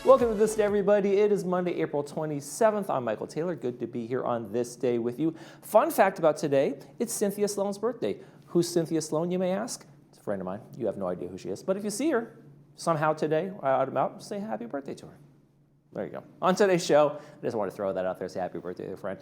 Welcome to This Day, everybody. It is Monday, April 27th. I'm Michael Taylor. Good to be here on This Day with you. Fun fact about today, it's Cynthia Sloan's birthday. Who's Cynthia Sloan, you may ask? It's a friend of mine. You have no idea who she is. But if you see her somehow today, out and about, say happy birthday to her. There you go. On today's show, I just want to throw that out there, say happy birthday to a friend.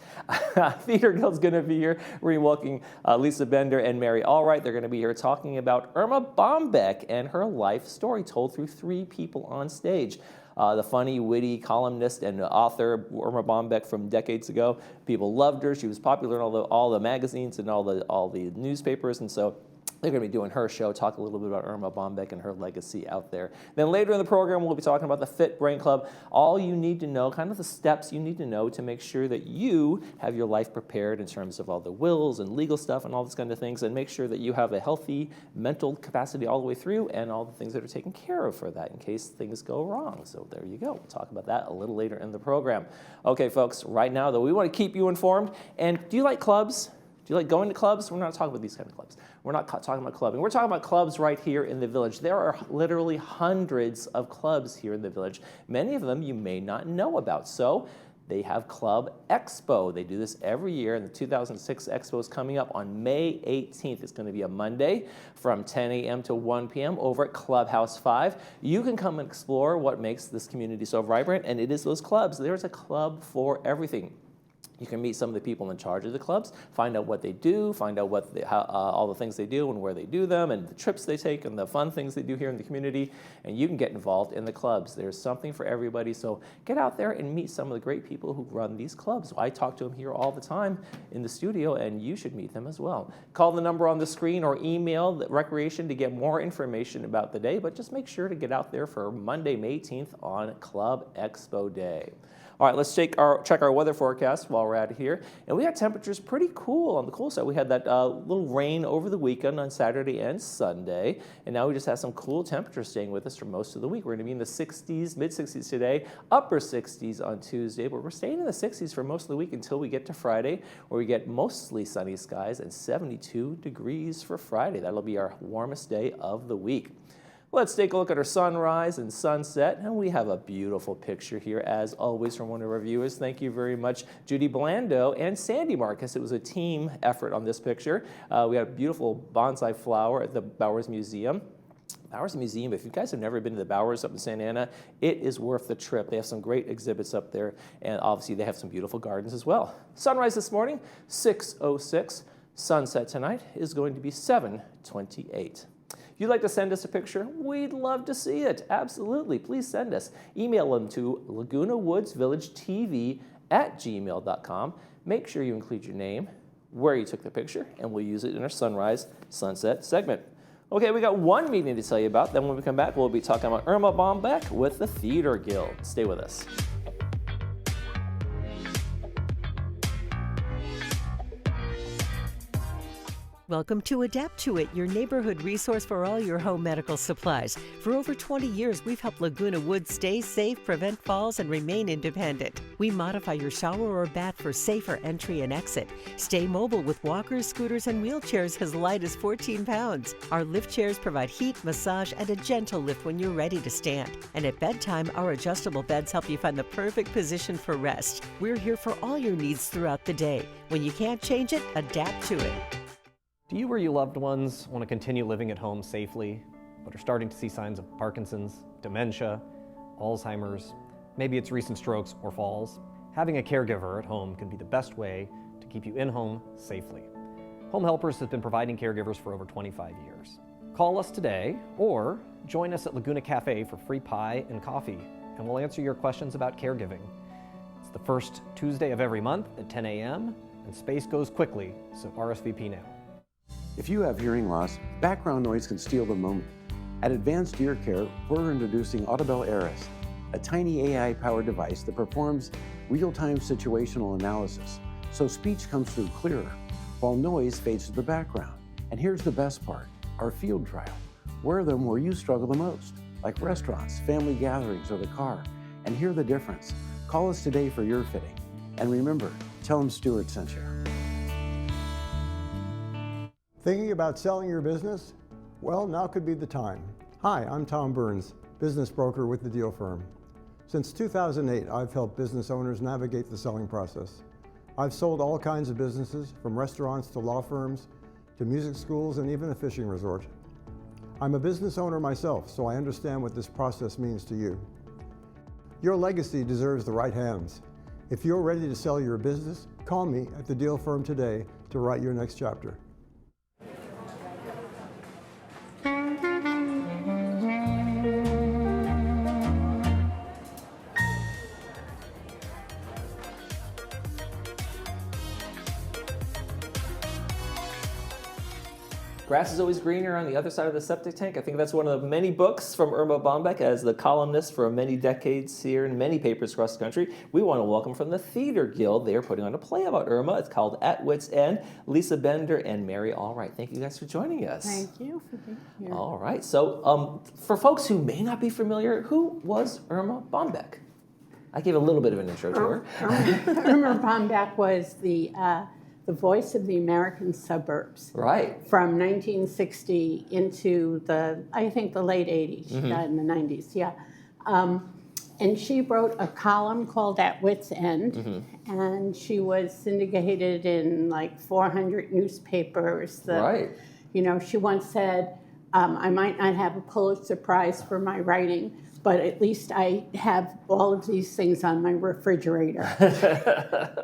Theater Guild's going to be here. We're welcoming Lisa Bender and Mary Allwright. They're going to be here talking about Irma Bombeck and her life story told through three people on stage. The funny, witty columnist and author Irma Bombeck from decades ago. People loved her. She was popular in all the magazines and all the newspapers, and so they're going to be doing her show, talk a little bit about Irma Bombeck and her legacy out there. Then later in the program, we'll be talking about the Fit Brain Club. All you need to know, kind of the steps you need to know to make sure that you have your life prepared in terms of all the wills and legal stuff and all this kind of things, and make sure that you have a healthy mental capacity all the way through and all the things that are taken care of for that in case things go wrong. So there you go. We'll talk about that a little later in the program. Okay, folks, right now, though, we want to keep you informed. And do you like clubs? Do you like going to clubs? We're not talking about these kind of clubs. We're not talking about clubbing. We're talking about clubs right here in the village. There are literally hundreds of clubs here in the village. Many of them you may not know about. So they have Club Expo. They do this every year, and the 2006 Expo is coming up on May 18th. It's going to be a Monday from 10 a.m. to 1 p.m. over at Clubhouse 5. You can come and explore what makes this community so vibrant, and it is those clubs. There's a club for everything. You can meet some of the people in charge of the clubs, find out what they do, find out what all the things they do and where they do them, and the trips they take and the fun things they do here in the community, and you can get involved in the clubs. There's something for everybody, so get out there and meet some of the great people who run these clubs. I talk to them here all the time in the studio, and you should meet them as well. Call the number on the screen or email the Recreation to get more information about the day, but just make sure to get out there for Monday, May 18th on Club Expo Day. All right, let's check our weather forecast while we're out here. And we got temperatures pretty cool on the cool side. We had that little rain over the weekend on Saturday and Sunday. And now we just have some cool temperatures staying with us for most of the week. We're going to be in the 60s, mid-60s today, upper 60s on Tuesday. But we're staying in the 60s for most of the week until we get to Friday, where we get mostly sunny skies and 72 degrees for Friday. That'll be our warmest day of the week. Let's take a look at our sunrise and sunset, and we have a beautiful picture here, as always, from one of our viewers. Thank you very much, Judy Blando and Sandy Marcus. It was a team effort on this picture. We had a beautiful bonsai flower at the Bowers Museum. Bowers Museum, if you guys have never been to the Bowers up in Santa Ana, it is worth the trip. They have some great exhibits up there, and obviously they have some beautiful gardens as well. Sunrise this morning, 6:06. Sunset tonight is going to be 7:28. If you'd like to send us a picture, we'd love to see it. Absolutely. Please send us. Email them to lagunawoodsvillagetv@gmail.com. Make sure you include your name, where you took the picture, and we'll use it in our sunrise sunset segment. Okay, we got one meeting to tell you about. Then when we come back, we'll be talking about Irma Bombeck with the Theater Guild. Stay with us. Welcome to Adapt to It, your neighborhood resource for all your home medical supplies. For over 20 years, we've helped Laguna Woods stay safe, prevent falls, and remain independent. We modify your shower or bath for safer entry and exit. Stay mobile with walkers, scooters, and wheelchairs as light as 14 pounds. Our lift chairs provide heat, massage, and a gentle lift when you're ready to stand. And at bedtime, our adjustable beds help you find the perfect position for rest. We're here for all your needs throughout the day. When you can't change it, adapt to it. Do you or your loved ones want to continue living at home safely, but are starting to see signs of Parkinson's, dementia, Alzheimer's, maybe it's recent strokes or falls? Having a caregiver at home can be the best way to keep you in home safely. Home Helpers has been providing caregivers for over 25 years. Call us today or join us at Laguna Cafe for free pie and coffee, and we'll answer your questions about caregiving. It's the first Tuesday of every month at 10 a.m., and space goes quickly, so RSVP now. If you have hearing loss, background noise can steal the moment. At Advanced Ear Care, we're introducing Audibel Aris, a tiny AI-powered device that performs real-time situational analysis, so speech comes through clearer, while noise fades to the background. And here's the best part, our field trial. Wear them where you struggle the most, like restaurants, family gatherings, or the car, and hear the difference. Call us today for your fitting. And remember, tell them Stuart sent you. Thinking about selling your business? Well, now could be the time. Hi, I'm Tom Burns, business broker with the Deal Firm. Since 2008, I've helped business owners navigate the selling process. I've sold all kinds of businesses, from restaurants to law firms, to music schools, and even a fishing resort. I'm a business owner myself, so I understand what this process means to you. Your legacy deserves the right hands. If you're ready to sell your business, call me at the Deal Firm today to write your next chapter. Grass is always greener on the other side of the septic tank. I think that's one of the many books from Irma Bombeck as the columnist for many decades here in many papers across the country. We want to welcome from the Theater Guild. They are putting on a play about Irma. It's called At Wit's End. Lisa Bender and Mary Allwright. Thank you guys for joining us. Thank you for being here. All right. So for folks who may not be familiar, who was Irma Bombeck? I gave a little bit of an intro to her. Irma Bombeck was the voice of the American suburbs. Right. From 1960 into I think the late 80s, in the 90s, yeah. And she wrote a column called At Wit's End, and she was syndicated in like 400 newspapers. Right. You know, she once said, I might not have a Pulitzer Prize for my writing, but at least I have all of these things on my refrigerator.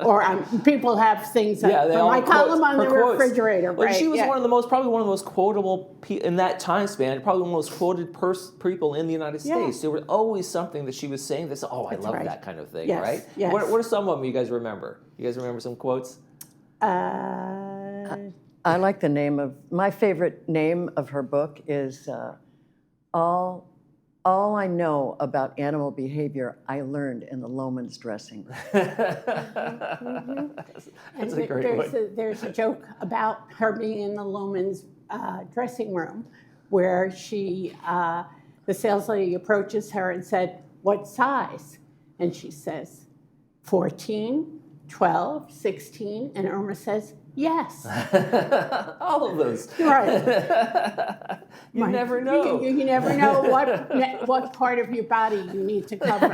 Or people have things for my column on the refrigerator. Well, right? she was probably one of the most quotable in that time span, probably one of the most quoted people in the United States. There was always something that she was saying that's, I love that kind of thing, right? Yes. What are some of them you guys remember? You guys remember some quotes? I like the name of, my favorite name of her book is All I Know About Animal Behavior I Learned in the Loman's Dressing Room. That's a great one. There's a joke about her being in the Loman's dressing room where the sales lady approaches her and said, "What size?" And she says, 14, 12, 16, and Irma says, "Yes." All of those. Right. You never know. You never know what part of your body you need to cover.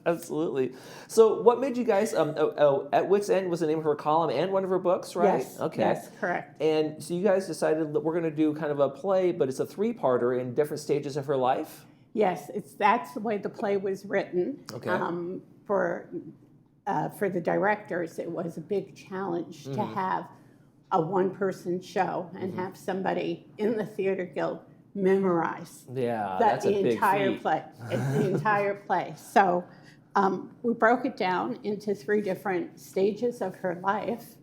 Absolutely. So what made you guys, At Wit's End was the name of her column and one of her books, right? Yes, okay. yes, correct. And so you guys decided that we're going to do kind of a play, but it's a three-parter in different stages of her life? Yes, that's the way the play was written. Okay. For the directors, it was a big challenge to have a one-person show and have somebody in the Theater Guild memorize that's a big entire feat. play. The entire play. So we broke it down into 3 different stages of her life.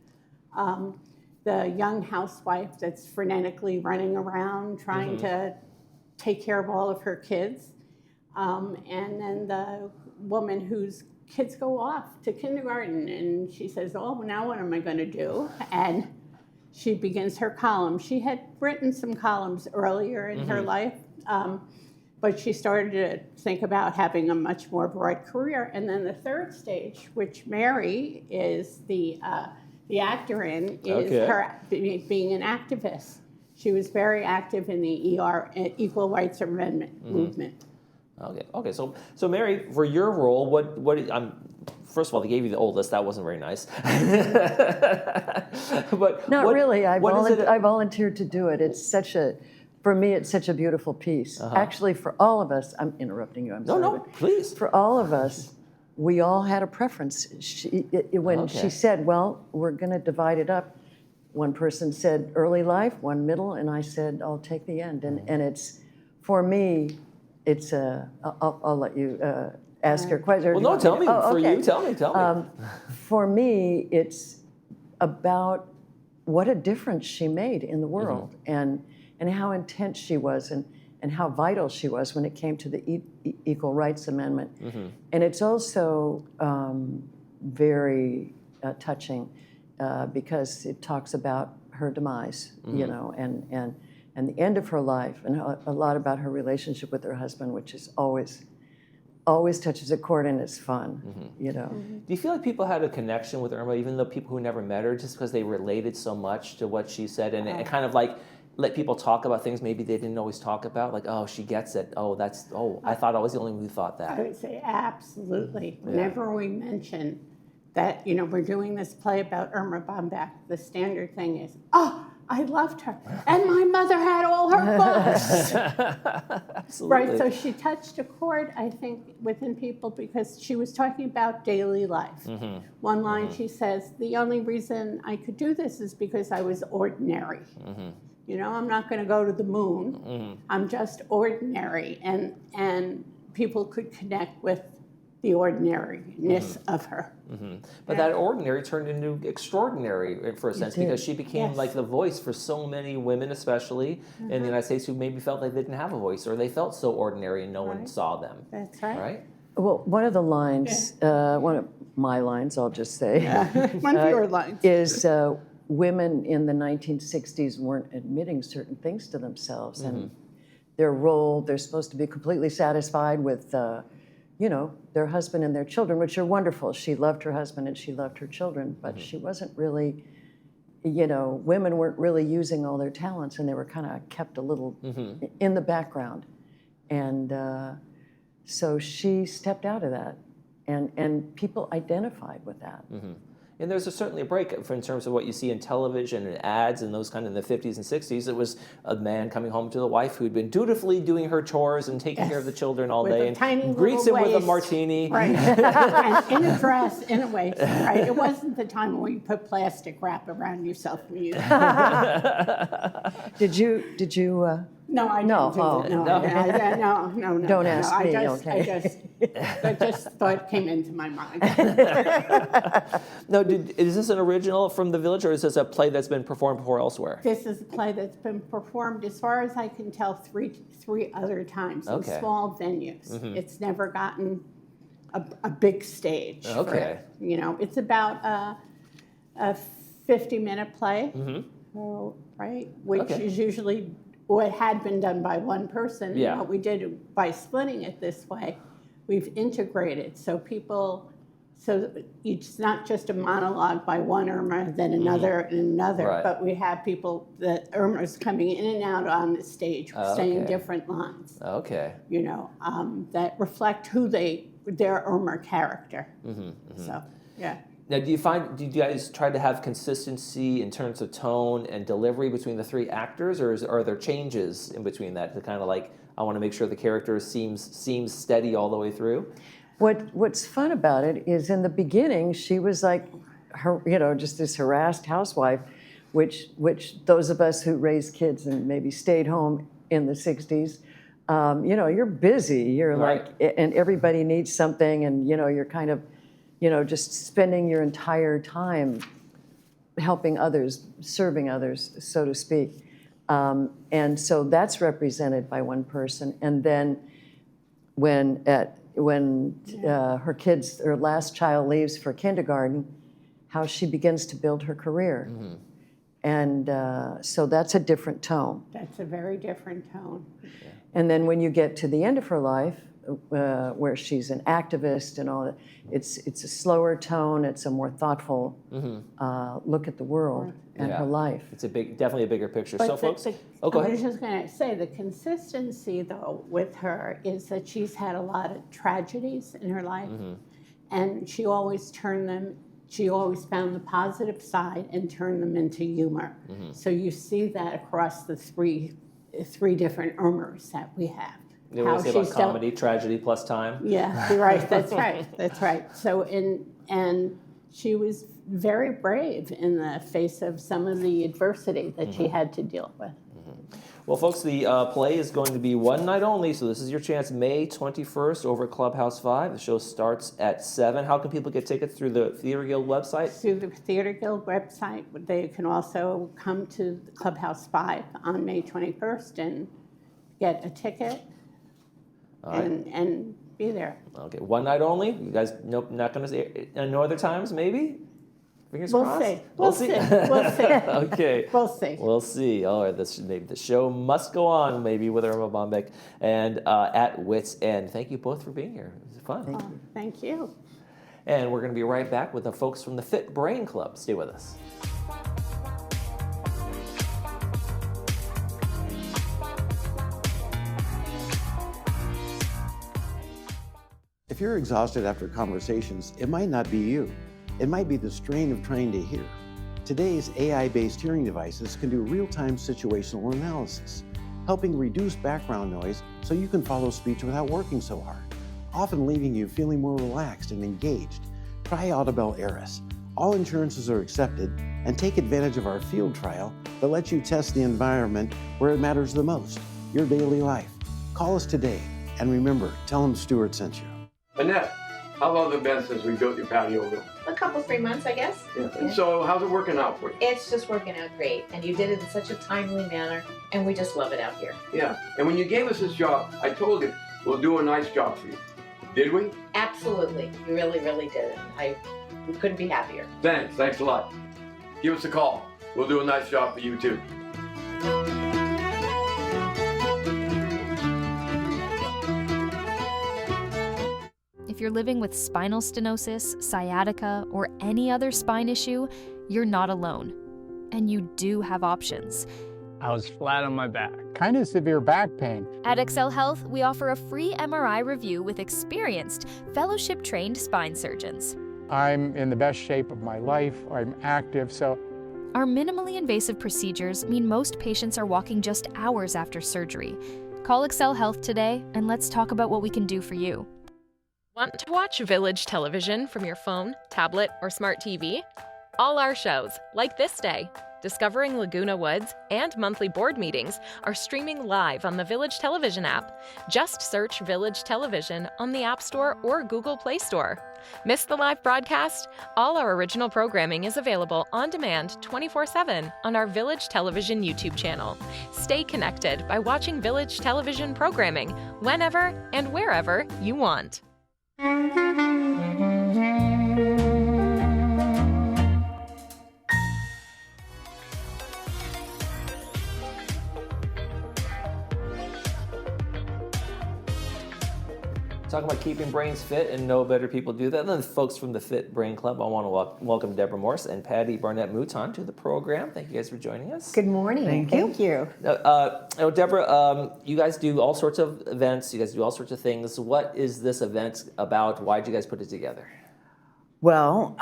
The young housewife that's frenetically running around trying to take care of all of her kids, and then the woman whose kids go off to kindergarten, and she says, "Oh, now what am I going to do?" And she begins her column. She had written some columns earlier in her life, but she started to think about having a much more broad career. And then the third stage, which Mary is the actor in, is her being an activist. She was very active in the Equal Rights Amendment movement. Okay. So Mary, for your role, first of all, they gave you the old list. That wasn't very nice. But Not really. I volunteered to do it. For me, it's such a beautiful piece. Actually, for all of us, I'm interrupting you. I'm sorry. No, please. For all of us, we all had a preference. When she said, "Well, we're going to divide it up," one person said early life, one middle, and I said, "I'll take the end." And it's, for me, it's I'll let you ask your question. Well, no, tell me. Oh, okay. For you, tell me. For me, it's about what a difference she made in the world, and how intense she was, and how vital she was when it came to the Equal Rights Amendment. And it's also very touching because it talks about her demise, you know, and the end of her life, and a lot about her relationship with her husband, which is always touches a chord, and it's fun, you know. Do you feel like people had a connection with Irma, even though people who never met her, just because they related so much to what she said, and kind of like let people talk about things maybe they didn't always talk about? Like, oh, she gets it. Oh, I thought I was the only one who thought I that. would say absolutely. Whenever we mention that, we're doing this play about Irma Bombeck, the standard thing is, oh, I loved her. And my mother had all her books. Absolutely. Right, so she touched a chord, I think, within people because she was talking about daily life. One line she says, the only reason I could do this is because I was ordinary. I'm not going to go to the moon. I'm just ordinary. And people could connect with the ordinariness of her. But that ordinary turned into extraordinary for a sense because she became like the voice for so many women, especially in the United States, who maybe felt they didn't have a voice or they felt so ordinary and no one saw them. That's right. Right? Well, one of the lines, one of my lines, I'll just say, One of your lines. is women in the 1960s weren't admitting certain things to themselves. And their role, they're supposed to be completely satisfied with their husband and their children, which are wonderful. She loved her husband and she loved her children, but she wasn't really, women weren't really using all their talents and they were kind of kept a little in the background. And so she stepped out of that and people identified with that. And there's certainly a break in terms of what you see in television and ads and those kind of in the 50s and 60s. It was a man coming home to the wife who'd been dutifully doing her chores and taking care of the children all With day a and tiny greets him little with a waist. martini. Right. And in a dress, in a waist. Right. It wasn't the time when you put plastic wrap around yourself. When you... Did you? No, I didn't No, do oh. that. No. Don't ask me, I just thought it came into my mind. No, is this an original from the Village or is this a play that's been performed before elsewhere? This is a play that's been performed, as far as I can tell, three other times in small venues. It's never gotten a big stage. Okay. For it. It's about a 50-minute play, right? Which is usually what had been done by one person. Yeah. What we did by splitting it this way, we've integrated so it's not just a monologue by one Irma, then another and another, but we have people that Irma's coming in and out on the stage, saying different lines. Okay. That reflect who their Irma character. So, yeah. Now, do you guys try to have consistency in terms of tone and delivery between the three actors, or are there changes in between that to kind of like, I want to make sure the character seems steady all the way through? What's fun about it is in the beginning she was like just this harassed housewife, which those of us who raised kids and maybe stayed home in the 60s, you're busy, you're like, and everybody needs something, and you're kind of just spending your entire time helping others, serving others, so to speak. And so that's represented by one person. And then when her last child leaves for kindergarten, how she begins to build her career. And so that's a different tone. That's a very different tone. And then when you get to the end of her life, where she's an activist and all that, it's a slower tone, it's a more thoughtful look at the world and her life. It's definitely a bigger picture. But so folks, go ahead. I was just going to say the consistency though with her is that she's had a lot of tragedies in her life, and she always found the positive side and turned them into humor. So you see that across the three different Irmas that we have. They always say about comedy, tragedy plus time. Yeah, you're right. That's right. That's right. So, and she was very brave in the face of some of the adversity that she had to deal with. Well, folks, the play is going to be one night only, so this is your chance, May 21st over at Clubhouse 5. The show starts at 7. How can people get tickets? Through the Theater Guild website? Through the Theater Guild website. They can also come to the Clubhouse 5 on May 21st and get a ticket. And be there. Okay, one night only. You guys, nope, not going to say no other times, maybe? Fingers crossed? We'll see. Okay. We'll see. We'll see. All right, maybe the show must go on, maybe, with Irma Bombeck and at Wits End. Thank you both for being here. It was fun. Thank you. And we're going to be right back with the folks from the Fit Brain Club. Stay with us. If you're exhausted after conversations, it might not be you. It might be the strain of trying to hear. Today's AI-based hearing devices can do real-time situational analysis, helping reduce background noise so you can follow speech without working so hard, often leaving you feeling more relaxed and engaged. Try Audibel Eris. All insurances are accepted, and take advantage of our field trial that lets you test the environment where it matters the most, your daily life. Call us today, and remember, tell them Stuart sent you. Annette, how long has it been since we built your patio room? A couple, 3 months, I guess. Yeah. And so how's it working out for you? It's just working out great. And you did it in such a timely manner, and we just love it out here. Yeah. And when you gave us this job, I told you, we'll do a nice job for you. Did we? Absolutely. You really, really did it. We couldn't be happier. Thanks a lot. Give us a call. We'll do a nice job for you too. If you're living with spinal stenosis, sciatica, or any other spine issue, you're not alone. And you do have options. I was flat on my back. Kind of severe back pain. At Excel Health, we offer a free MRI review with experienced, fellowship-trained spine surgeons. I'm in the best shape of my life. I'm active, so. Our minimally invasive procedures mean most patients are walking just hours after surgery. Call Excel Health today, and let's talk about what we can do for you. Want to watch Village television from your phone, tablet, or smart TV? All our shows, like ThisDay, Discovering Laguna Woods, and monthly board meetings are streaming live on the Village Television app. Just search Village Television on the App Store or Google Play Store. Miss the live broadcast? All our original programming is available on demand 24/7 on our Village Television YouTube channel. Stay connected by watching Village Television programming whenever and wherever you want. Talking about keeping brains fit, and no better people do that than the folks from the Fit Brain Club. I want to welcome Deborah Morse and Patty Barnett-Mouton to the program. Thank you guys for joining us. Good morning. Thank you. Deborah, you guys do all sorts of events. You guys do all sorts of things. What is this event about? Why did you guys put it together? Well,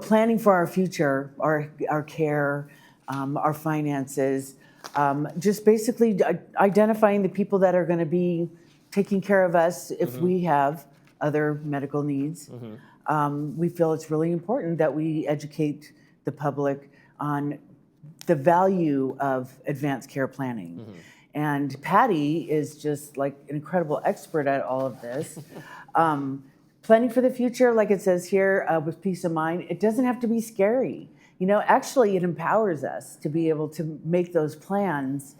planning for our future, our care, our finances, just basically identifying the people that are going to be taking care of us if we have other medical needs. We feel it's really important that we educate the public on the value of advanced care planning. And Patty is just like an incredible expert at all of this. Planning for the future, like it says here, with peace of mind, it doesn't have to be scary. Actually it empowers us to be able to make those plans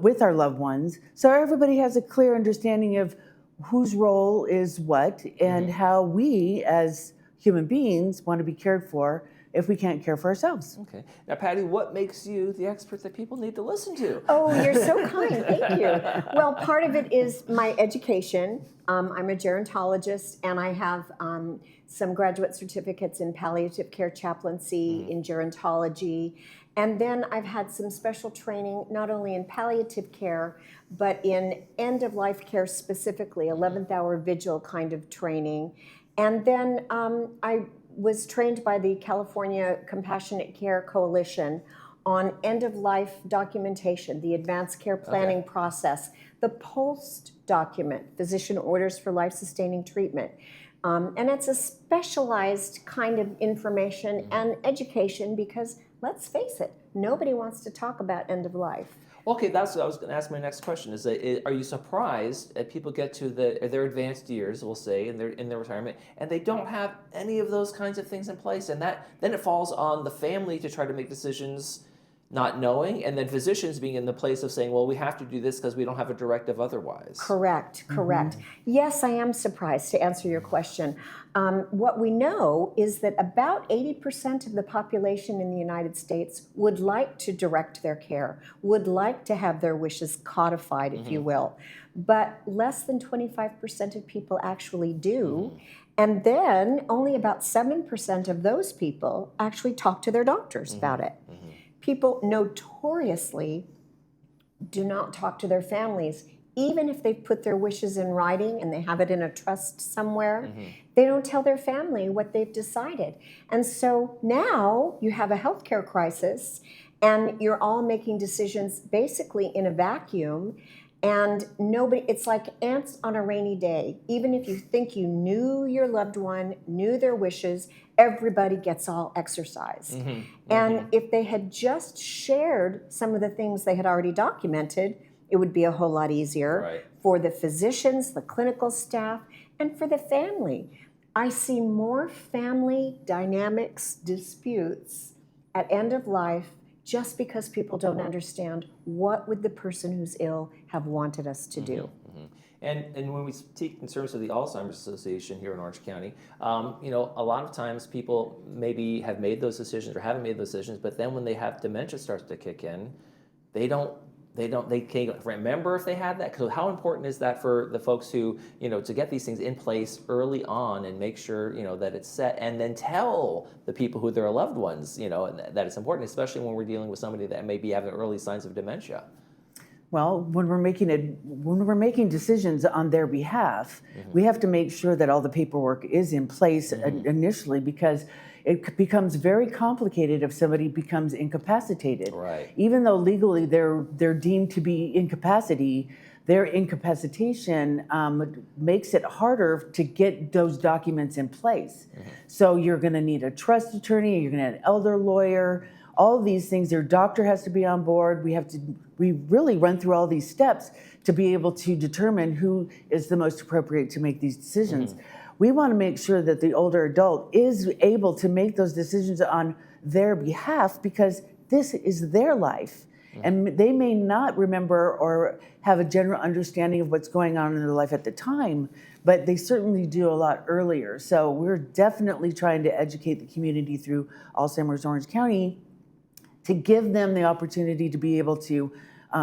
with our loved ones, so everybody has a clear understanding of whose role is what and how we as human beings want to be cared for if we can't care for ourselves. Okay. Now, Patty, what makes you the expert that people need to listen to? Oh, you're so kind. Thank you. Well, part of it is my education. I'm a gerontologist, and I have some graduate certificates in palliative care chaplaincy, in gerontology, and then I've had some special training not only in palliative care, but in end-of-life care specifically, 11th hour vigil kind of training. And then I was trained by the California Compassionate Care Coalition on end-of-life documentation, the advanced care planning process, the POST document, physician orders for life-sustaining treatment. And it's a specialized kind of information and education because, let's face it, nobody wants to talk about end of life. Okay, that's what I was going to ask. My next question is: are you surprised that people get to their advanced years, we'll say, in their retirement, and they don't have any of those kinds of things in place, and then it falls on the family to try to make decisions, not knowing, and then physicians being in the place of saying, well, we have to do this because we don't have a directive otherwise. Correct. Yes, I am surprised, to answer your question. What we know is that about 80% of the population in the United States would like to direct their care, would like to have their wishes codified, if you will, but less than 25% of people actually do. And then only about 7% of those people actually talk to their doctors about it. People notoriously do not talk to their families, even if they've put their wishes in writing and they have it in a trust somewhere, they don't tell their family what they've decided. And so now you have a healthcare crisis and you're all making decisions basically in a vacuum, and it's like ants on a rainy day. Even if you think you knew your loved one, knew their wishes, everybody gets all exercised. And if they had just shared some of the things they had already documented, it would be a whole lot easier for the physicians, the clinical staff, and for the family. I see more family dynamics disputes at end of life just because people don't understand what would the person who's ill have wanted us to do. And when we speak in terms of the Alzheimer's Association here in Orange County, you know, a lot of times people maybe have made those decisions or haven't made those decisions, but then when they have dementia starts to kick in, they can't remember if they had that. So how important is that for the folks who, you know, to get these things in place early on and make sure, you know, that it's set, and then tell the people who their loved ones, you know, that it's important, especially when we're dealing with somebody that may be having early signs of dementia. Well, when we're making decisions on their behalf, we have to make sure that all the paperwork is in place initially, because it becomes very complicated if somebody becomes incapacitated. Even though legally they're deemed to be incapacity, their incapacitation makes it harder to get those documents in place. So you're going to need a trust attorney, you're going to need an elder lawyer, all of these things. Their doctor has to be on board. We really run through all these steps to be able to determine who is the most appropriate to make these decisions. We want to make sure that the older adult is able to make those decisions on their behalf, because this is their life. And they may not remember or have a general understanding of what's going on in their life at the time, but they certainly do a lot earlier. So we're definitely trying to educate the community through Alzheimer's Orange County to give them the opportunity to be able to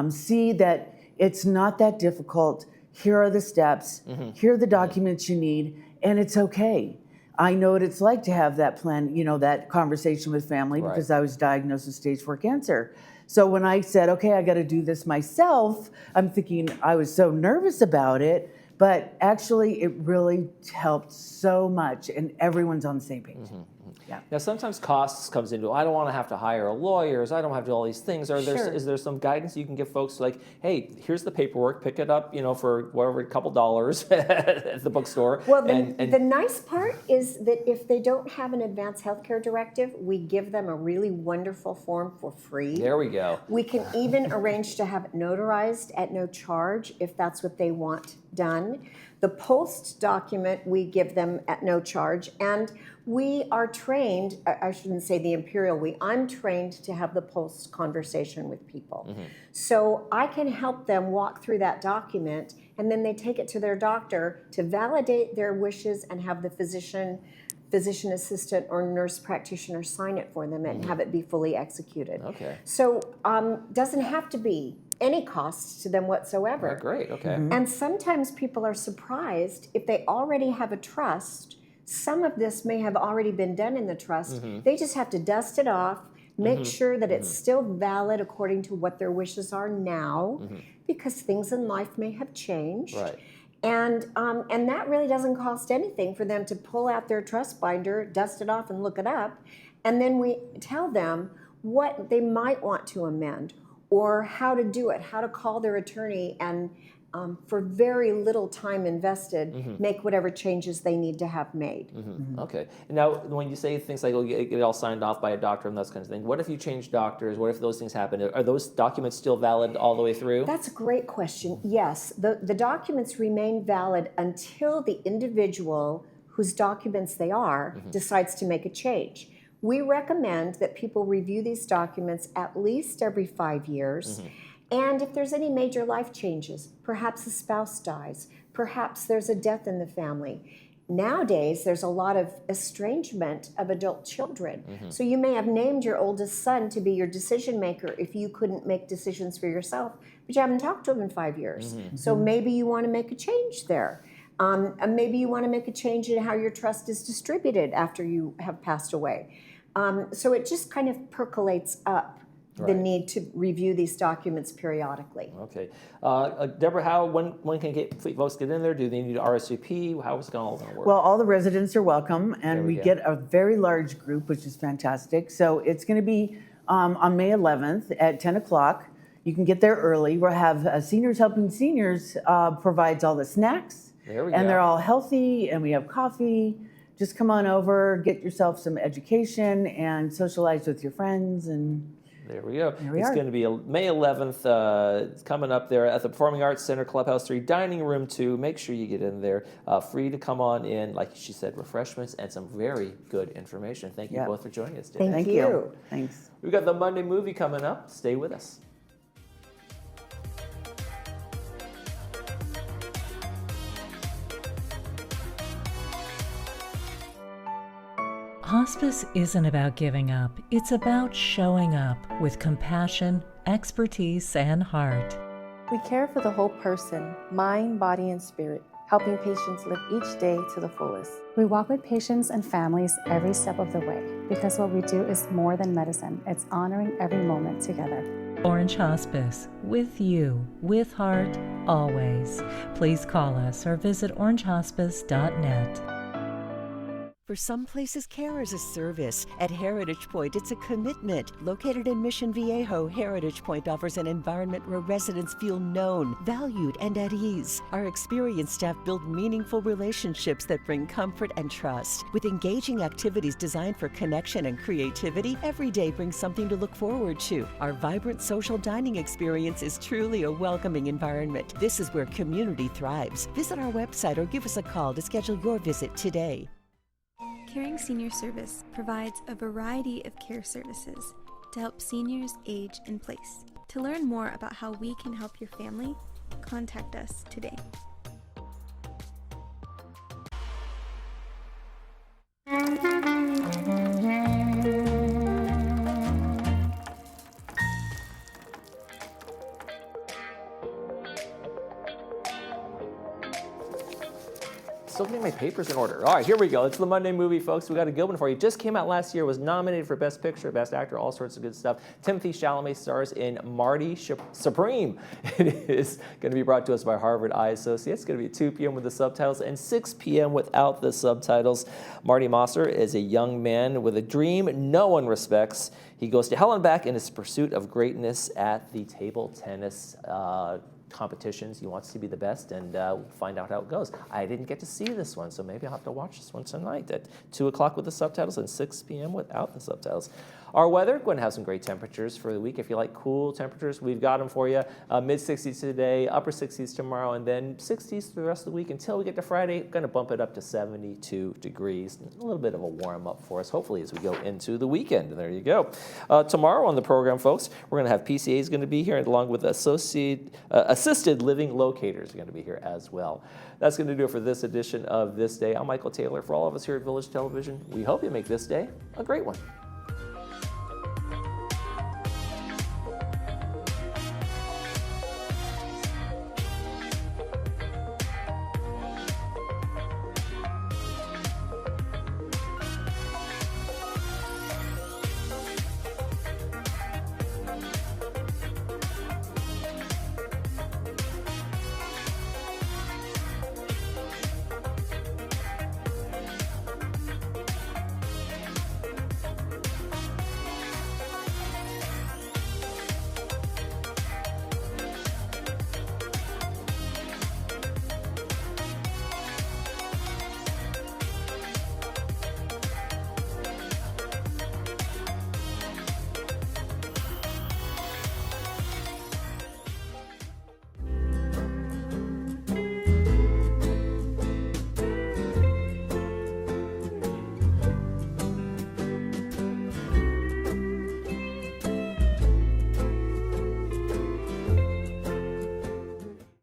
see that it's not that difficult. Here are the steps, here are the documents you need, and it's okay. I know what it's like to have that plan, you know, that conversation with family, because I was diagnosed with stage 4 cancer. So when I said, okay, I got to do this myself, I'm thinking I was so nervous about it, but actually it really helped so much, and everyone's on the same page. Now, sometimes costs comes into, I don't want to have to hire lawyers, I don't have to do all these things. Is there some guidance you can give folks like, hey, here's the paperwork, pick it up, you know, for whatever, a couple dollars at the bookstore. Well, the nice part is that if they don't have an advanced healthcare directive, we give them a really wonderful form for free. There we go. We can even arrange to have it notarized at no charge if that's what they want done. The post document we give them at no charge, and we are trained, I shouldn't say the Imperial we, I'm trained to have the post conversation with people. So I can help them walk through that document, and then they take it to their doctor to validate their wishes and have the physician assistant or nurse practitioner sign it for them and have it be fully executed. So doesn't have to be any cost to them whatsoever. Great, okay. And sometimes people are surprised if they already have a trust. Some of this may have already been done in the trust. They just have to dust it off, make sure that it's still valid according to what their wishes are now, because things in life may have changed. And that really doesn't cost anything for them to pull out their trust binder, dust it off, and look it up. And then we tell them what they might want to amend, or how to do it, how to call their attorney, and for very little time invested, make whatever changes they need to have made. Okay. Now, when you say things like, oh, get it all signed off by a doctor and that kind of thing, what if you change doctors? What if those things happen? Are those documents still valid all the way through? That's a great question. Yes, the documents remain valid until the individual whose documents they are decides to make a change. We recommend that people review these documents at least every 5 years. And if there's any major life changes, perhaps a spouse dies, perhaps there's a death in the family. Nowadays, there's a lot of estrangement of adult children. So you may have named your oldest son to be your decision maker if you couldn't make decisions for yourself, but you haven't talked to him in 5 years. So maybe you want to make a change there. And maybe you want to make a change in how your trust is distributed after you have passed away. So it just kind of percolates up the need to review these documents periodically. Okay. Deborah, when can folks get in there? Do they need to RSVP? How is it all going to work? Well, all the residents are welcome, and we go. get a very large group, which is fantastic. So it's going to be on May 11th at 10 o'clock. You can get there early. We'll have Seniors Helping Seniors provides all the snacks. There we and go. They're all healthy, and we have coffee. Just come on over, get yourself some education, and socialize with your friends. And there we go. There we It's are. going to be May 11th. It's coming up there at the Performing Arts Center, Clubhouse 3, Dining Room 2. Make sure you get in there. Free to come on in. Like she said, refreshments and some very good information. Thank you Yeah. both for joining us today. Thank you. Thanks. We've got the Monday movie coming up. Stay with us. Hospice isn't about giving up, it's about showing up with compassion, expertise, and heart. We care for the whole person, mind, body, and spirit, helping patients live each day to the fullest. We walk with patients and families every step of the way because what we do is more than medicine. It's honoring every moment together. Orange Hospice, with you, with heart, always. Please call us or visit orangehospice.net. For some places, care is a service. At Heritage Point, it's a commitment. Located in Mission Viejo, Heritage Point offers an environment where residents feel known, valued, and at ease. Our experienced staff build meaningful relationships that bring comfort and trust. With engaging activities designed for connection and creativity, every day brings something to look forward to. Our vibrant social dining experience is truly a welcoming environment. This is where community thrives. Visit our website or give us a call to schedule your visit today. Caring Senior Service provides a variety of care services to help seniors age in place. To learn more about how we can help your family, contact us today. Still getting my papers in order. All right, here we go. It's the Monday movie, folks. We got a good one for you. Just came out last year, was nominated for Best Picture, Best Actor, all sorts of good stuff. Timothy Chalamet stars in Marty Supreme. It is going to be brought to us by Harvard Eye Associates. It's going to be at 2 p.m. with the subtitles and 6 p.m. without the subtitles. Marty Mosser is a young man with a dream no one respects. He goes to hell and back in his pursuit of greatness at the table tennis competitions. He wants to be the best, and we'll find out how it goes. I didn't get to see this one, so maybe I'll have to watch this one tonight at 2 o'clock with the subtitles and 6 p.m. without the subtitles. Our weather, going to have some great temperatures for the week. If you like cool temperatures, we've got them for you. Mid-60s today, upper 60s tomorrow, and then 60s for the rest of the week until we get to Friday. Going to bump it up to 72 degrees. A little bit of a warm-up for us, hopefully, as we go into the weekend. There you go. Tomorrow on the program, folks, we're going to have PCAs going to be here, along with assisted living locators are going to be here as well. That's going to do it for this edition of This Day. I'm Michael Taylor. For all of us here at Village Television, we hope you make this day a great one.